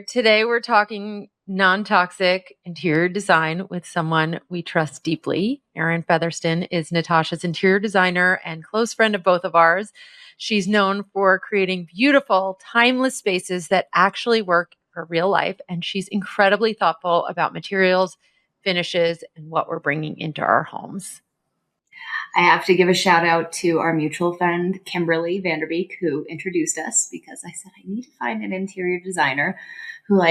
Today we're talking non-toxic interior design with someone we trust deeply. Erin Fetherston is Natasha's interior designer and close friend of both of ours. She's known for creating beautiful, timeless spaces that actually work for real life, and she's incredibly thoughtful about materials, finishes, and what we're bringing into our homes. I have to give a shout out to our mutual friend, Kimberly Vanderbeek, who introduced us because I said, I need to find an interior designer who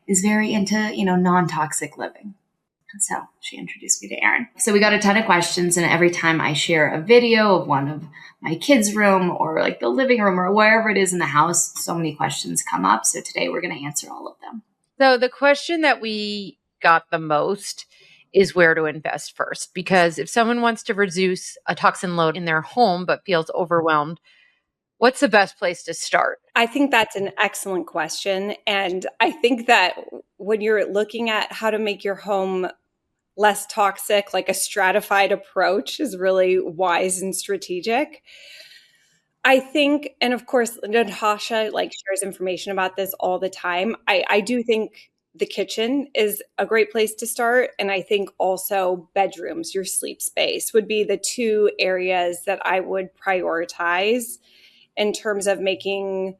is very into, non-toxic living. And so she introduced me to Erin. So we got a ton of questions. And every time I share a video of one of my kids' room or the living room or wherever it is in the house, so many questions come up. So today we're going to answer all of them. So the question that we got the most is where to invest first. Because if someone wants to reduce a toxin load in their home but feels overwhelmed, what's the best place to start? I think that's an excellent question. And I think that when you're looking at how to make your home less toxic, a stratified approach is really wise and strategic. I think, and of course, Natasha shares information about this all the time. I do think the kitchen is a great place to start. And I think also bedrooms, your sleep space, would be the two areas that I would prioritize in terms of making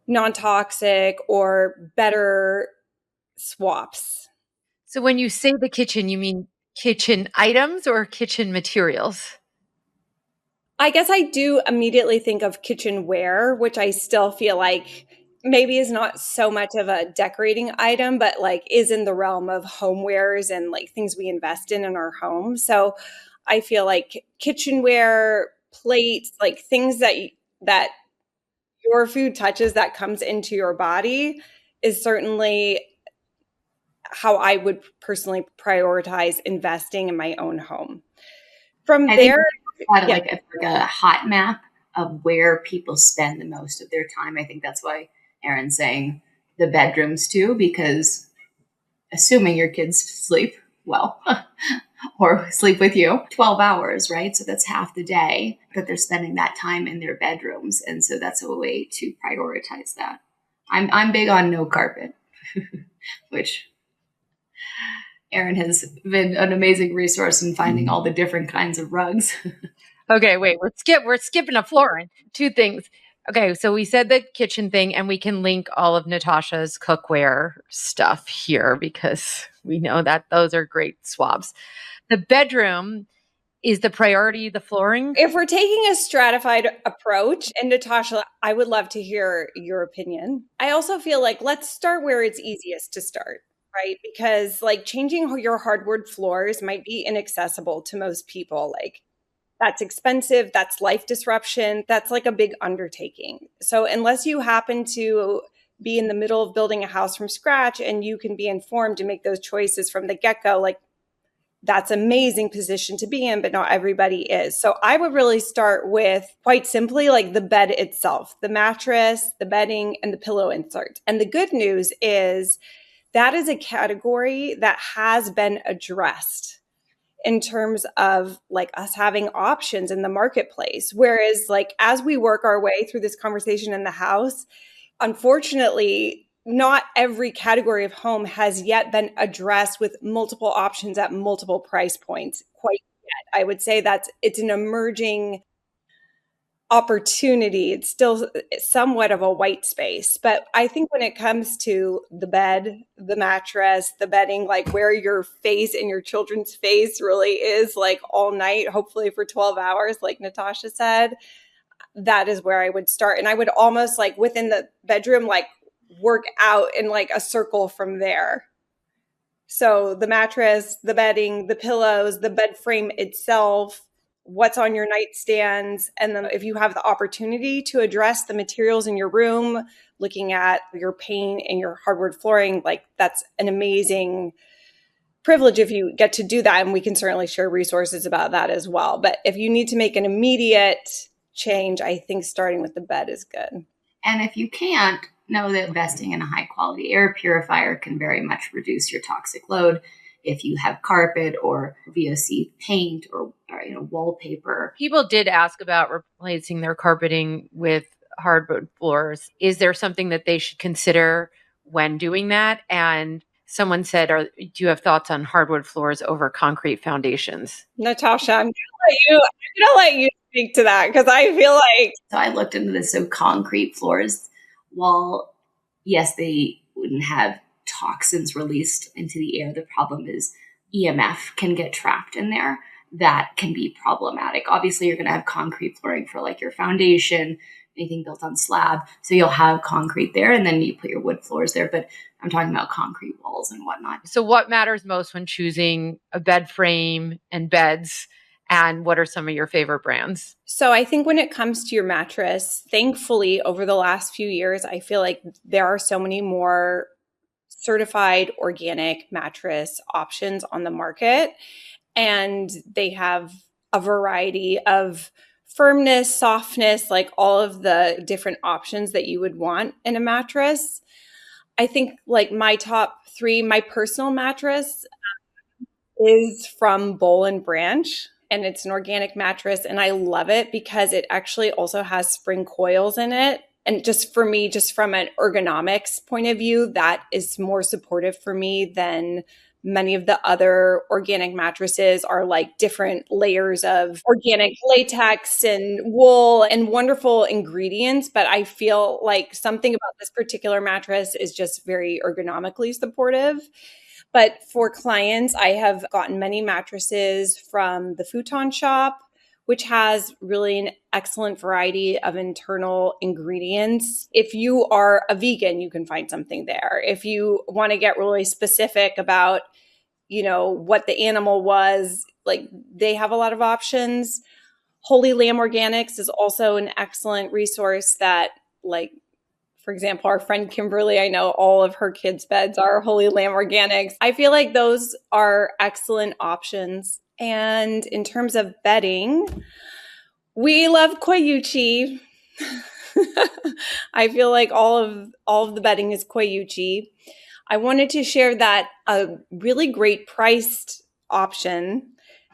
non-toxic or better swaps. So when you say the kitchen, you mean kitchen items or kitchen materials? I guess I do immediately think of kitchenware, which I still feel like maybe is not so much of a decorating item, but is in the realm of homewares and things we invest in our home. So I feel like kitchenware, plates, things that your food touches that comes into your body is certainly how I would personally prioritize investing in my own home. From there, had a hot map of where people spend the most of their time. I think that's why Erin's saying the bedrooms too, because assuming your kids sleep well or sleep with you 12 hours, right? So that's half the day that they're spending that time in their bedrooms. And so that's a way to prioritize that. I'm big on no carpet, which Erin has been an amazing resource in finding all the different kinds of rugs. Okay, wait, we're skipping a floor. Two things. Okay, so we said the kitchen thing, and we can link all of Natasha's cookware stuff here because we know that those are great swaps. The bedroom is the priority, the flooring? If we're taking a stratified approach, and Natasha, I would love to hear your opinion. I also feel let's start where it's easiest to start, right? Because changing your hardwood floors might be inaccessible to most people. That's expensive. That's life disruption. That's a big undertaking. So unless you happen to be in the middle of building a house from scratch and you can be informed to make those choices from the get-go, that's an amazing position to be in, but not everybody is. So I would really start with, quite simply, the bed itself, the mattress, the bedding, and the pillow inserts. And the good news is that is a category that has been addressed in terms of us having options in the marketplace. Whereas as we work our way through this conversation in the house, unfortunately, not every category of home has yet been addressed with multiple options at multiple price points quite yet. I would say it's an emerging opportunity. It's still somewhat of a white space. But I think when it comes to the bed, the mattress, the bedding, where your face and your children's face really is all night, hopefully for 12 hours, like Natasha said, that is where I would start. And I would almost within the bedroom, work out in a circle from there. So the mattress, the bedding, the pillows, the bed frame itself, what's on your nightstands. And then if you have the opportunity to address the materials in your room, looking at your paint and your hardwood flooring, that's an amazing privilege if you get to do that. And we can certainly share resources about that as well. But if you need to make an immediate change, I think starting with the bed is good. And if you can't, know that investing in a high quality air purifier can very much reduce your toxic load. If you have carpet or VOC paint or wallpaper. People did ask about replacing their carpeting with hardwood floors. Is there something that they should consider when doing that. And someone said, do you have thoughts on hardwood floors over concrete foundations? Natasha, I'm gonna let you speak to that because I feel like. So I looked into this. So concrete floors, while yes, they wouldn't have toxins released into the air, the problem is EMF can get trapped in there. That can be problematic. Obviously, you're going to have concrete flooring for like your foundation, anything built on slab. So you'll have concrete there, and then you put your wood floors there. But I'm talking about concrete walls and whatnot. So what matters most when choosing a bed frame and beds? And what are some of your favorite brands? So I think when it comes to your mattress, thankfully, over the last few years, I feel like there are so many more certified organic mattress options on the market. And they have a variety of firmness, softness, like all of the different options that you would want in a mattress. I think like my top 3, my personal mattress is from Boll and Branch. And it's an organic mattress, and I love it because it actually also has spring coils in it. And just for me, just from an ergonomics point of view, that is more supportive for me than many of the other organic mattresses are like different layers of organic latex and wool and wonderful ingredients. But I feel like something about this particular mattress is just very ergonomically supportive. But for clients, I have gotten many mattresses from the Futon Shop, which has really an excellent variety of internal ingredients. If you are a vegan, you can find something there. If you want to get really specific about, what the animal was, like they have a lot of options. Holy Lamb Organics is also an excellent resource that, like, for example, our friend Kimberly, I know all of her kids' beds are Holy Lamb Organics. I feel like those are excellent options. And in terms of bedding, we love Coyuchi. I feel like all of the bedding is Coyuchi. I wanted to share that a really great priced option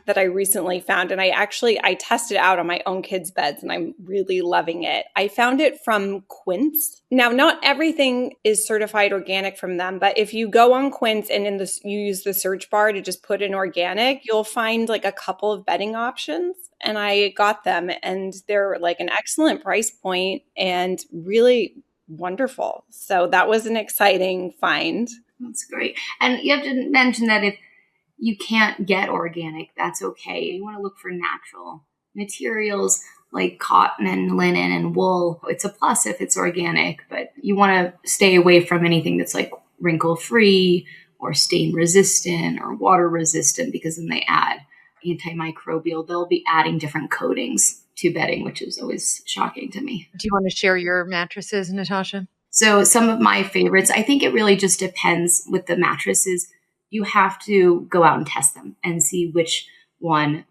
that I recently found, and I tested out on my own kids' beds, and I'm really loving it. I found it from Quince. Now, not everything is certified organic from them, but if you go on Quince and you use the search bar to just put in organic, you'll find like a couple of bedding options, and I got them, and they're like an excellent price point and really wonderful. So that was an exciting find. That's great. And you have to mention that if you can't get organic, that's okay. You want to look for natural materials like cotton and linen and wool. It's a plus if it's organic, but you want to stay away from anything that's like wrinkle free or stain resistant or water resistant, because then they add antimicrobial. They'll be adding different coatings to bedding, which is always shocking to me. Do you want to share your mattresses, Natasha? So some of my favorites, I think it really just depends with the mattresses. You have to go out and test them and see which one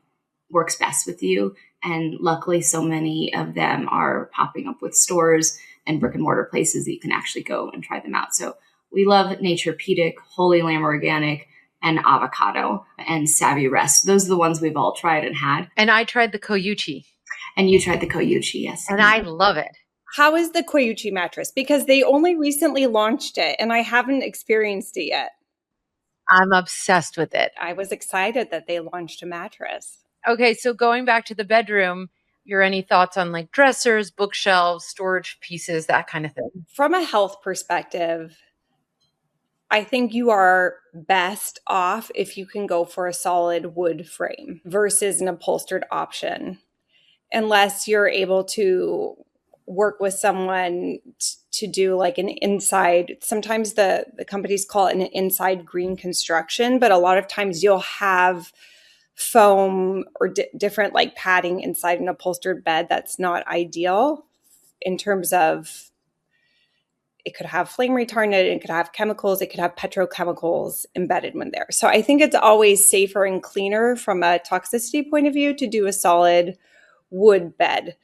works best with you. And luckily, so many of them are popping up with stores and brick and mortar places that you can actually go and try them out. So we love Naturepedic, Holy Lamb Organic, and Avocado and Savvy Rest. Those are the ones we've all tried and had. And I tried the Coyuchi. And you tried the Coyuchi, yes. And I love it. How is the Coyuchi mattress? Because they only recently launched it and I haven't experienced it yet. I'm obsessed with it. I was excited that they launched a mattress. Okay, so going back to the bedroom, any thoughts on like dressers, bookshelves, storage pieces, that kind of thing? From a health perspective, I think you are best off if you can go for a solid wood frame versus an upholstered option, unless you're able to work with someone to do like an inside. Sometimes the companies call it an inside green construction, but a lot of times you'll have foam or different like padding inside an upholstered bed. That's not ideal in terms of it could have flame retardant, it could have chemicals, it could have petrochemicals embedded in there. So I think it's always safer and cleaner from a toxicity point of view to do a solid wood bed.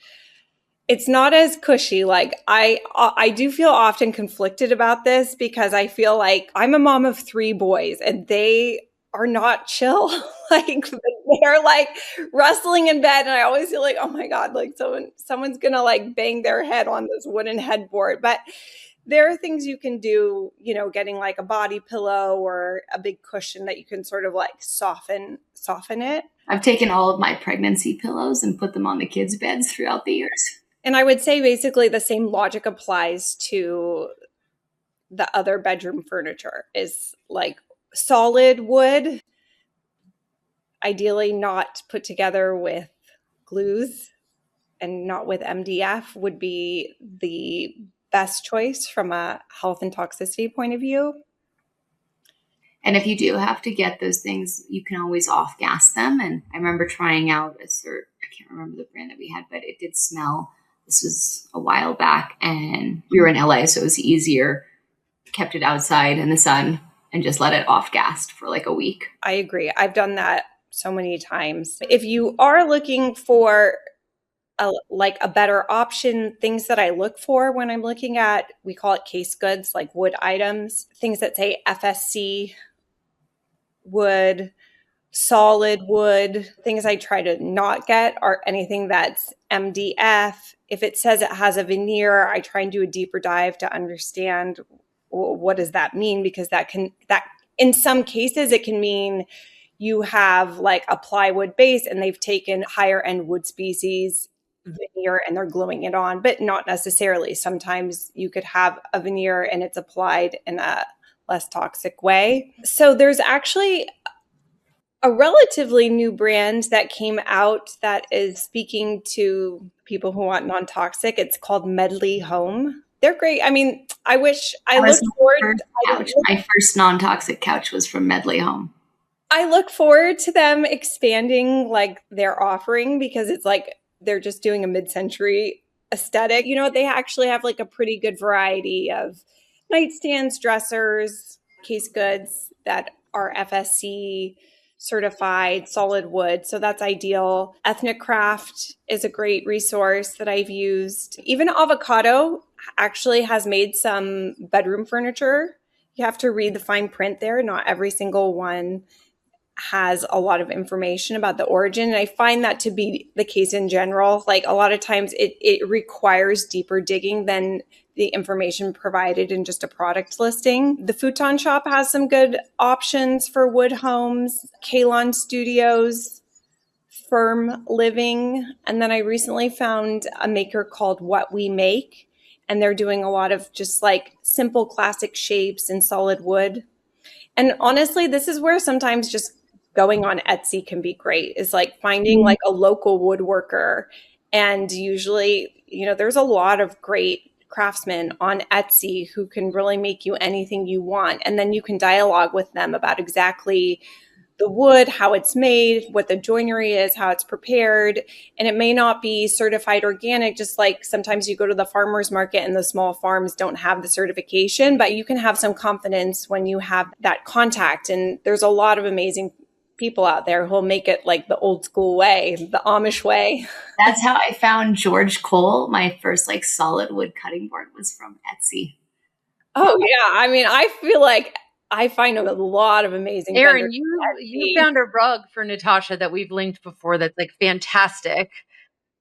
It's not as cushy. Like I do feel often conflicted about this because I feel like I'm a mom of 3 boys and they are not chill. Like they're like rustling in bed and I always feel like, oh my God, like someone's gonna like bang their head on this wooden headboard. But There are things you can do, getting like a body pillow or a big cushion that you can sort of like soften it. I've taken all of my pregnancy pillows and put them on the kids' beds throughout the years. And I would say basically the same logic applies to the other bedroom furniture, is like solid wood, ideally not put together with glues and not with MDF, would be the best choice from a health and toxicity point of view. And if you do have to get those things, you can always off gas them. And I remember trying out I can't remember the brand that we had, but it did smell. This was a while back, and we were in LA, so it was easier. Kept it outside in the sun and just let it off gassed for like a week. I agree. I've done that so many times. If you are looking for a better option, things that I look for when I'm looking at, we call it case goods, like wood items, things that say FSC wood, solid wood. Things I try to not get are anything that's MDF. If it says it has a veneer, I try and do a deeper dive to understand what does that mean, because that in some cases it can mean you have like a plywood base and they've taken higher end wood species veneer and they're gluing it on, but not necessarily. Sometimes you could have a veneer and it's applied in a less toxic way. So there's actually a relatively new brand that came out that is speaking to people who want non-toxic. It's called Medley Home. They're great. I mean, I wish I look forward. My first non-toxic couch was from Medley Home. I look forward to them expanding like their offering, because it's like they're just doing a mid-century aesthetic. They actually have like a pretty good variety of nightstands, dressers, case goods that are FSC certified, solid wood. So that's ideal. Ethnic Craft is a great resource that I've used. Even Avocado actually has made some bedroom furniture. You have to read the fine print there. Not every single one has a lot of information about the origin. And I find that to be the case in general. Like a lot of times it requires deeper digging than the information provided in just a product listing. The Futon Shop has some good options for wood homes. Kalon Studios, Firm Living. And then I recently found a maker called What We Make, and they're doing a lot of just like simple classic shapes in solid wood. And honestly, this is where sometimes just going on Etsy can be great, is like finding like a local woodworker. And usually, there's a lot of great craftsmen on Etsy who can really make you anything you want. And then you can dialogue with them about exactly the wood, how it's made, what the joinery is, how it's prepared. And it may not be certified organic, just like sometimes you go to the farmer's market and the small farms don't have the certification, but you can have some confidence when you have that contact. And there's a lot of amazing people out there who'll make it like the old school way, the Amish way. That's how I found George Cole. My first like solid wood cutting board was from Etsy. Oh yeah. I mean, I feel like I find a lot of amazing. Erin, you found a rug for Natasha that we've linked before that's like fantastic.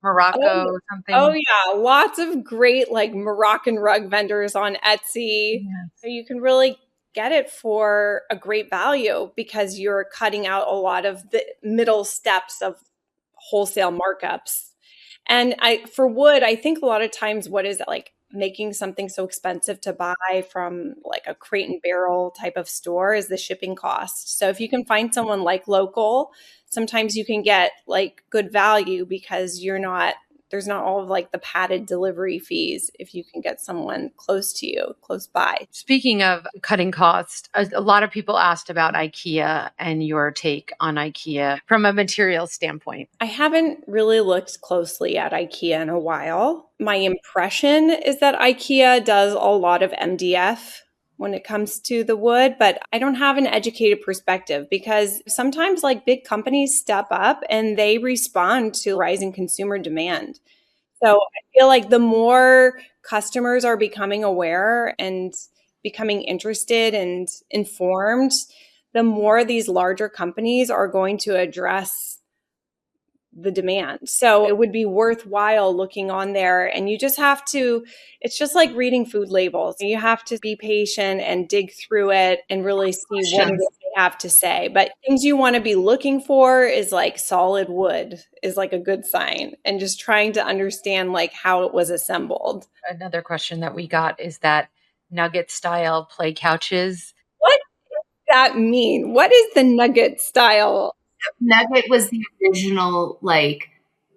Morocco something. Oh yeah, lots of great like Moroccan rug vendors on Etsy. Yes. So you can really get it for a great value because you're cutting out a lot of the middle steps of wholesale markups. And for wood, I think a lot of times what is it like making something so expensive to buy from like a Crate and Barrel type of store is the shipping cost. So if you can find someone like local, sometimes you can get like good value because there's not all of like the padded delivery fees if you can get someone close to you, close by. Speaking of cutting costs, a lot of people asked about IKEA and your take on IKEA from a material standpoint. I haven't really looked closely at IKEA in a while. My impression is that IKEA does a lot of MDF when it comes to the wood, but I don't have an educated perspective because sometimes like big companies step up and they respond to rising consumer demand. So I feel like the more customers are becoming aware and becoming interested and informed, the more these larger companies are going to address the demand. So it would be worthwhile looking on there, and you just have to, it's just like reading food labels. You have to be patient and dig through it and really see what it is they have to say. But things you want to be looking for is like solid wood is like a good sign, and just trying to understand like how it was assembled. Another question that we got is that Nugget style play couches. What does that mean? What is the Nugget style? Nugget was the original like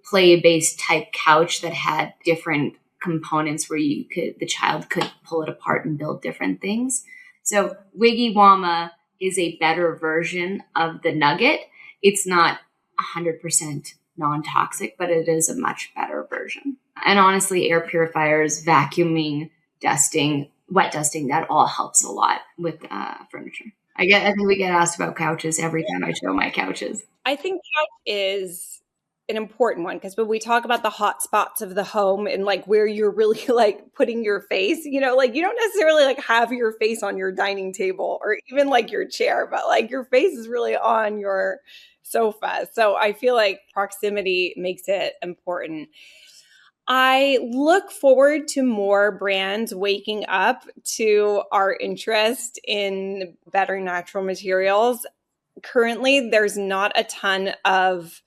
play-based type couch that had different components where the child could pull it apart and build different things. So Wiggy Wama is a better version of the Nugget. It's not 100% non-toxic, but it is a much better version. And honestly, air purifiers, vacuuming, dusting, wet dusting, that all helps a lot with furniture. I think we get asked about couches every time I show my couches. I think couch is an important one because when we talk about the hot spots of the home and like where you're really like putting your face, you know, like you don't necessarily like have your face on your dining table or even like your chair, but like your face is really on your sofa. So I feel like proximity makes it important. I look forward to more brands waking up to our interest in better natural materials. Currently, there's not a ton of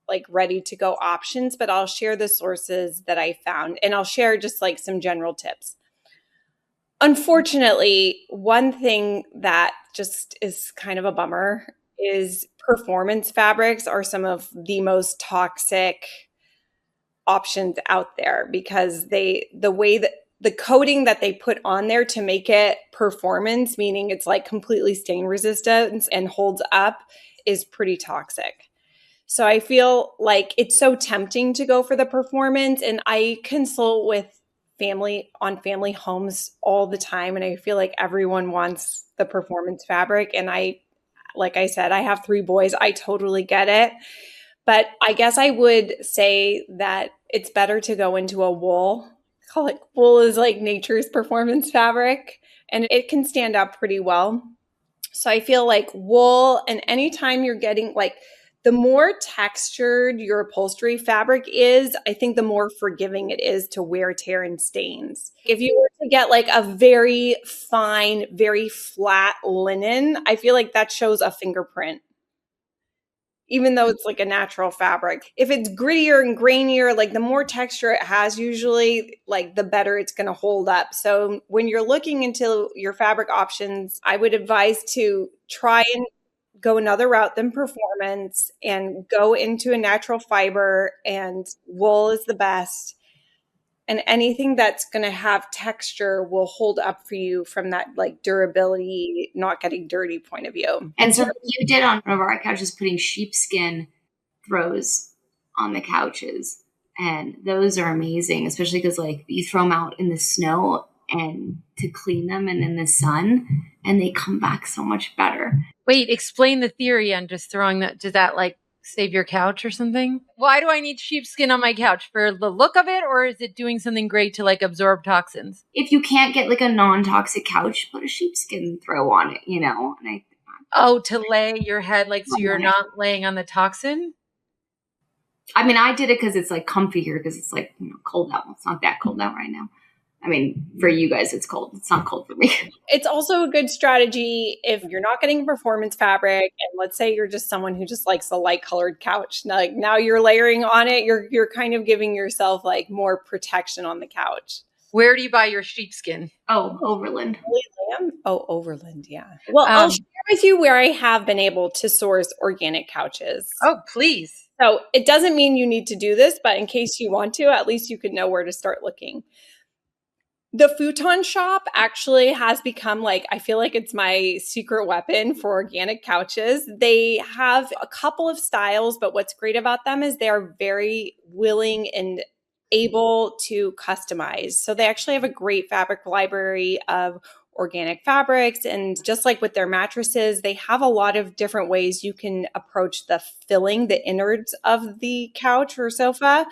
like ready to go options, but I'll share the sources that I found and I'll share just like some general tips. Unfortunately, one thing that just is kind of a bummer is performance fabrics are some of the most toxic options out there because the way that the coating that they put on there to make it performance, meaning it's like completely stain resistant and holds up, is pretty toxic. So I feel like it's so tempting to go for the performance, and I consult with family homes all the time, and I feel like everyone wants the performance fabric. And like I said, I have 3 boys. I totally get it. But I guess I would say that it's better to go into a wool. I call it wool is like nature's performance fabric, and it can stand up pretty well. So I feel like wool, and anytime you're getting like the more textured your upholstery fabric is, I think the more forgiving it is to wear, tear, and stains. If you were to get like a very fine, very flat linen, I feel like that shows a fingerprint, even though it's like a natural fabric. If it's grittier and grainier, like the more texture it has usually, like the better it's going to hold up. So when you're looking into your fabric options, I would advise to try and go another route than performance and go into a natural fiber, and wool is the best. And anything that's going to have texture will hold up for you from that like durability, not getting dirty point of view. And so you did on one of our couches putting sheepskin throws on the couches. And those are amazing, especially because like you throw them out in the snow and to clean them and in the sun, and they come back so much better. Wait, explain the theory on just throwing that. Does that like save your couch or something? Why do I need sheepskin on my couch? For the look of it, or is it doing something great to like absorb toxins? If you can't get like a non-toxic couch, put a sheepskin throw on it, you know? And to lay your head like so you're not laying on the toxin? I mean, I did it because it's like comfy here because it's like, you know, cold out. It's not that cold out right now. I mean, for you guys, it's cold. It's not cold for me. It's also a good strategy if you're not getting performance fabric, and let's say you're just someone who just likes a light colored couch. Like now you're layering on it, you're kind of giving yourself like more protection on the couch. Where do you buy your sheepskin? Oh, Overland. Oh, Overland, yeah. Well, I'll share with you where I have been able to source organic couches. Oh, please. So it doesn't mean you need to do this, but in case you want to, at least you could know where to start looking. The Futon Shop actually has become like, I feel like it's my secret weapon for organic couches. They have a couple of styles, but what's great about them is they're very willing and able to customize. So they actually have a great fabric library of organic fabrics. And just like with their mattresses, they have a lot of different ways you can approach the filling, the innards of the couch or sofa.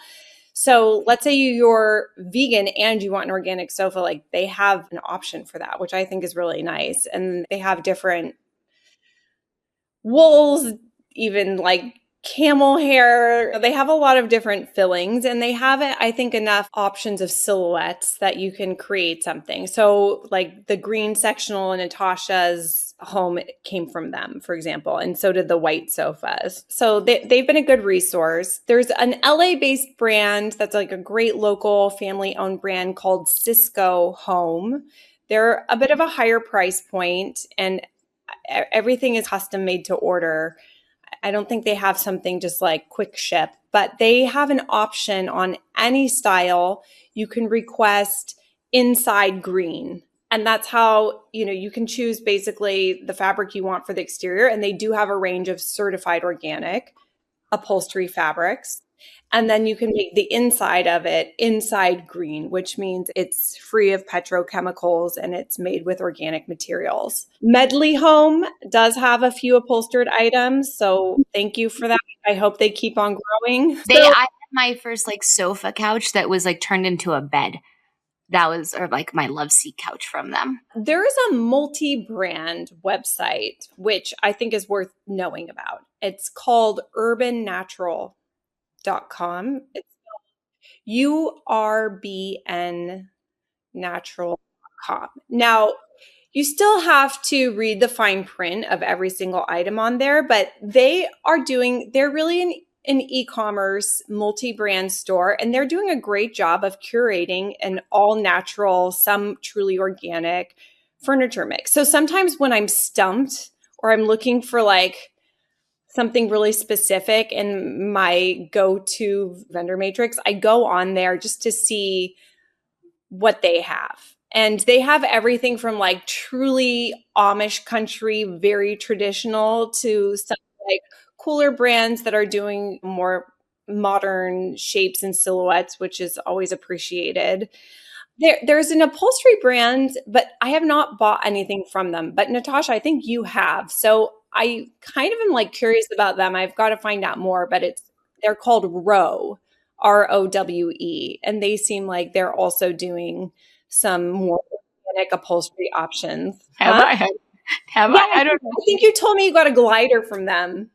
So let's say you're vegan and you want an organic sofa, like they have an option for that, which I think is really nice. And they have different wools, even like camel hair. They have a lot of different fillings, and they have, I think, enough options of silhouettes that you can create something. So like the green sectional in Natasha's home came from them, for example, and so did the white sofas. So they've been a good resource. There's an LA-based brand that's like a great local family-owned brand called Cisco Home. They're a bit of a higher price point, and everything is custom made to order. I don't think they have something just like quick ship, but they have an option on any style. You can request inside green. And that's how, you can choose basically the fabric you want for the exterior. And they do have a range of certified organic upholstery fabrics. And then you can make the inside of it inside green, which means it's free of petrochemicals and it's made with organic materials. Medley Home does have a few upholstered items, so thank you for that. I hope they keep on growing. I had my first like sofa couch that was like turned into a bed. That was like my love seat couch from them. There is a multi-brand website, which I think is worth knowing about. It's called urbannatural.com. It's URBN natural.com. Now, you still have to read the fine print of every single item on there, but they're really an e-commerce multi-brand store, and they're doing a great job of curating an all natural, some truly organic furniture mix. So sometimes when I'm stumped or I'm looking for like something really specific in my go-to vendor matrix, I go on there just to see what they have. And they have everything from like truly Amish country, very traditional, to some like cooler brands that are doing more modern shapes and silhouettes, which is always appreciated. There's an upholstery brand, but I have not bought anything from them. But Natasha, I think you have. So I kind of am like curious about them. I've got to find out more, but they're called Rowe, ROWE, and they seem like they're also doing some more organic upholstery options. Have I? I don't know. I think you told me you got a glider from them.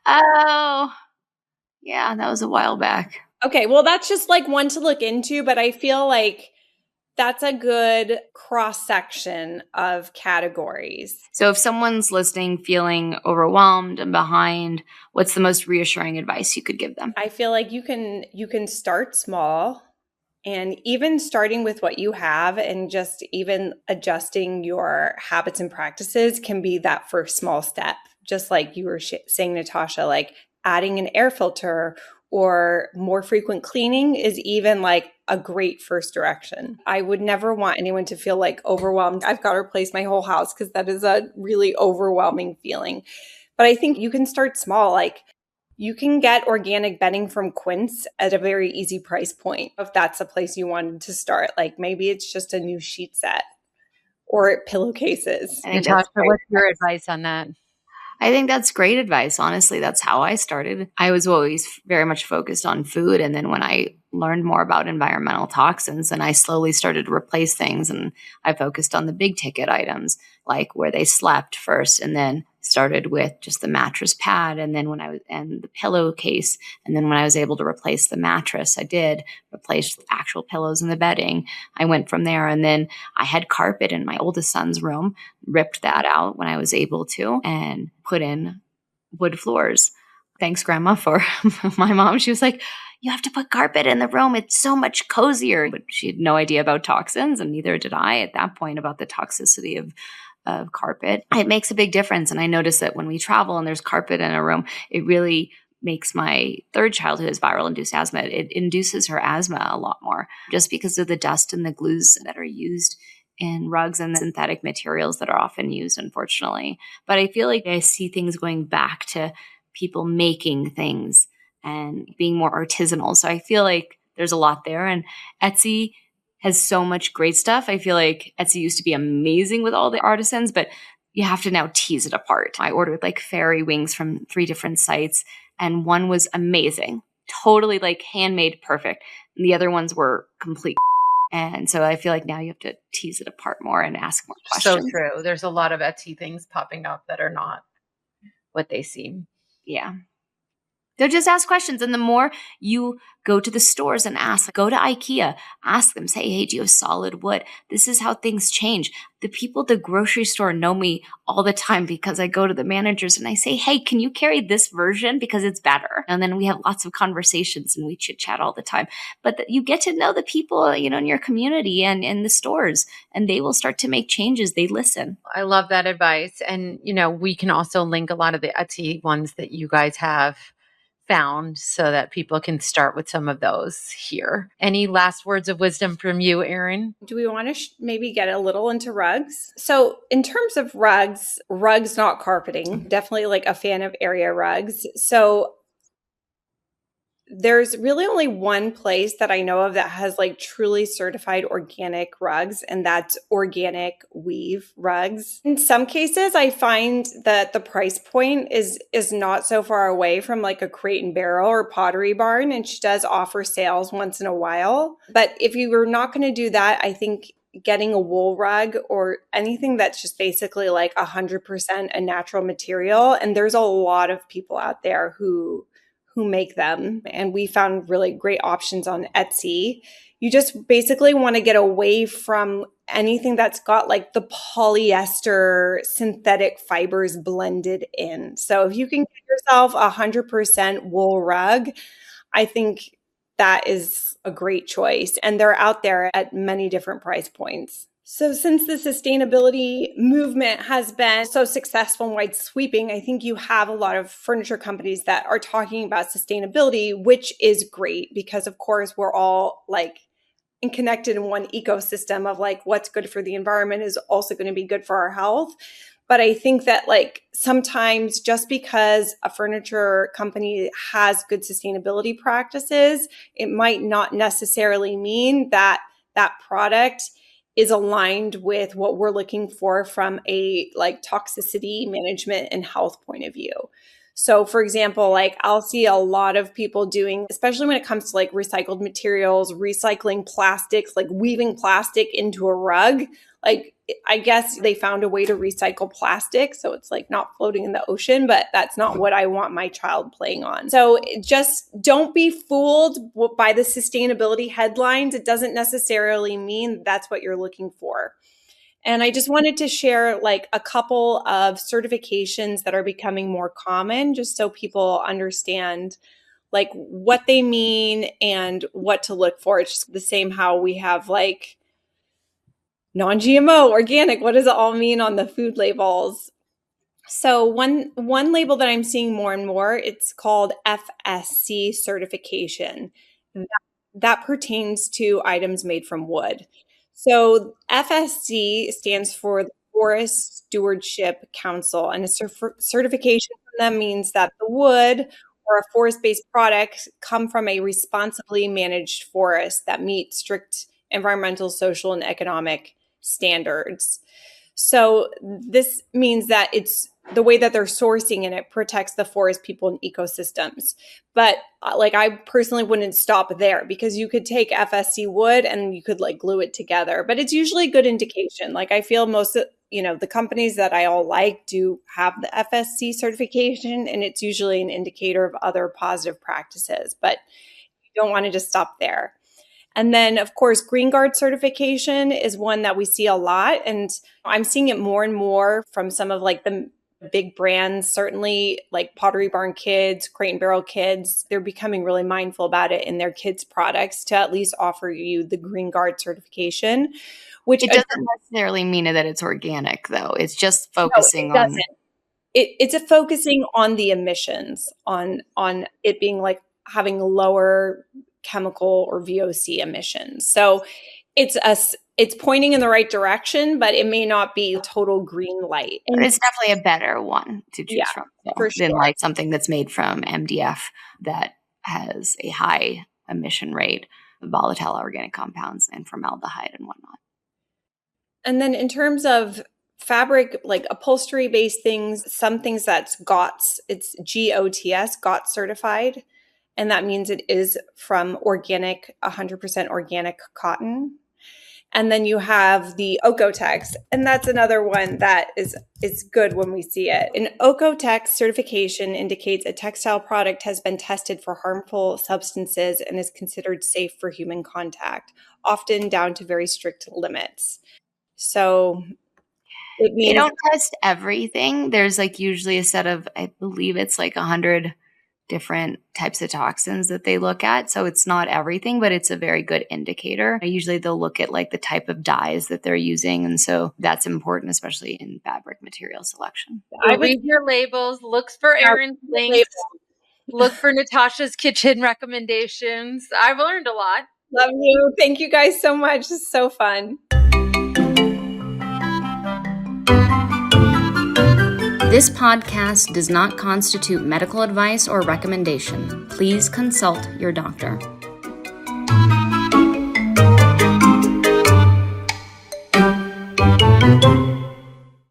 Oh, yeah, that was a while back. Okay, well, that's just like one to look into, but I feel like that's a good cross-section of categories. So if someone's listening feeling overwhelmed and behind, what's the most reassuring advice you could give them? I feel like you can start small, and even starting with what you have and just even adjusting your habits and practices can be that first small step. Just like you were saying, Natasha, like adding an air filter or more frequent cleaning is even like a great first direction. I would never want anyone to feel like overwhelmed. I've got to replace my whole house because that is a really overwhelming feeling. But I think you can start small. Like you can get organic bedding from Quince at a very easy price point if that's a place you wanted to start. Like maybe it's just a new sheet set or pillowcases. Natasha, what's your advice on that? I think that's great advice. Honestly, that's how I started. I was always very much focused on food. And then when I learned more about environmental toxins, and I slowly started to replace things, and I focused on the big ticket items, like where they slept first, and then started with just the mattress pad, and then and the pillowcase, and then when I was able to replace the mattress, I did replace the actual pillows and the bedding. I went from there, and then I had carpet in my oldest son's room, ripped that out when I was able to, and put in wood floors. Thanks, Grandma, for my mom. She was like, "You have to put carpet in the room. It's so much cozier." But she had no idea about toxins, and neither did I at that point about the toxicity of carpet. It makes a big difference. And I notice that when we travel and there's carpet in a room, it really makes my third child, who has viral induced asthma, it induces her asthma a lot more just because of the dust and the glues that are used in rugs and the synthetic materials that are often used, unfortunately. But I feel like I see things going back to people making things and being more artisanal. So I feel like there's a lot there. And Etsy has so much great stuff. I feel like Etsy used to be amazing with all the artisans, but you have to now tease it apart. I ordered like fairy wings from 3 different sites, and one was amazing, totally like handmade perfect. And the other ones were complete. And so I feel like now you have to tease it apart more and ask more questions. So true. There's a lot of Etsy things popping up that are not what they seem. Yeah. They'll just ask questions. And the more you go to the stores and ask, go to IKEA, ask them, say, hey, do you have solid wood? This is how things change. The people at the grocery store know me all the time because I go to the managers and I say, hey, can you carry this version because it's better? And then we have lots of conversations and we chit chat all the time. But you get to know the people, in your community and in the stores, and they will start to make changes. They listen. I love that advice. And, we can also link a lot of the Etsy ones that you guys have found so that people can start with some of those here. Any last words of wisdom from you, Erin? Do we want to maybe get a little into rugs? So in terms of rugs, not carpeting, definitely like a fan of area rugs. So there's really only one place that I know of that has like truly certified organic rugs, and that's Organic Weave Rugs. In some cases, I find that the price point is not so far away from like a Crate and Barrel or Pottery Barn, and she does offer sales once in a while. But if you were not going to do that, I think getting a wool rug or anything that's just basically like 100% a natural material, and there's a lot of people out there who make them. And we found really great options on Etsy. You just basically want to get away from anything that's got like the polyester synthetic fibers blended in. So if you can get yourself 100% wool rug, I think that is a great choice. And they're out there at many different price points. So since the sustainability movement has been so successful and wide sweeping, I think you have a lot of furniture companies that are talking about sustainability, which is great because, of course, we're all like connected in one ecosystem of like what's good for the environment is also going to be good for our health. But I think that like sometimes just because a furniture company has good sustainability practices, it might not necessarily mean that that product is aligned with what we're looking for from a like toxicity management and health point of view. So for example, like I'll see a lot of people doing, especially when it comes to like recycled materials, recycling plastics, like weaving plastic into a rug. Like I guess they found a way to recycle plastic. So it's like not floating in the ocean, but that's not what I want my child playing on. So just don't be fooled by the sustainability headlines. It doesn't necessarily mean that's what you're looking for. And I just wanted to share like a couple of certifications that are becoming more common, just so people understand like what they mean and what to look for. It's just the same how we have like non-GMO, organic. What does it all mean on the food labels? So one label that I'm seeing more and more, it's called FSC certification. That pertains to items made from wood. So FSC stands for the Forest Stewardship Council, and a certification from them means that the wood or a forest-based product come from a responsibly managed forest that meet strict environmental, social, and economic standards. So this means that it's the way that they're sourcing and it protects the forest people and ecosystems. But like I personally wouldn't stop there because you could take FSC wood and you could like glue it together. But it's usually a good indication. Like I feel most of, the companies that I all like do have the FSC certification, and it's usually an indicator of other positive practices. But you don't want to just stop there. And then, of course, Green Guard certification is one that we see a lot. And I'm seeing it more and more from some of like the big brands, certainly like Pottery Barn Kids, Crate and Barrel Kids. They're becoming really mindful about it in their kids' products to at least offer you the Green Guard certification. Which it doesn't necessarily mean that it's organic, though. It's just focusing on... It's a focusing on the emissions, on it being like having lower chemical or VOC emissions. So it's pointing in the right direction, but it may not be a total green light. And it's definitely a better one to choose from for sure. Than like something that's made from MDF that has a high emission rate of volatile organic compounds and formaldehyde and whatnot. And then in terms of fabric, like upholstery based things, some things that's GOTS, it's GOTS, GOTS certified. And that means it is from organic, 100% organic cotton. And then you have the Okotex, and that's another one that is good when we see it. An Okotex certification indicates a textile product has been tested for harmful substances and is considered safe for human contact, often down to very strict limits. So it means they don't test everything. There's like usually a set of, I believe it's like 100 different types of toxins that they look at. So it's not everything, but it's a very good indicator. Usually they'll look at like the type of dyes that they're using. And so that's important, especially in fabric material selection. So read your labels, look for Erin's links, look for Natasha's kitchen recommendations. I've learned a lot. Love you. Thank you guys so much. It's so fun. This podcast does not constitute medical advice or recommendation. Please consult your doctor.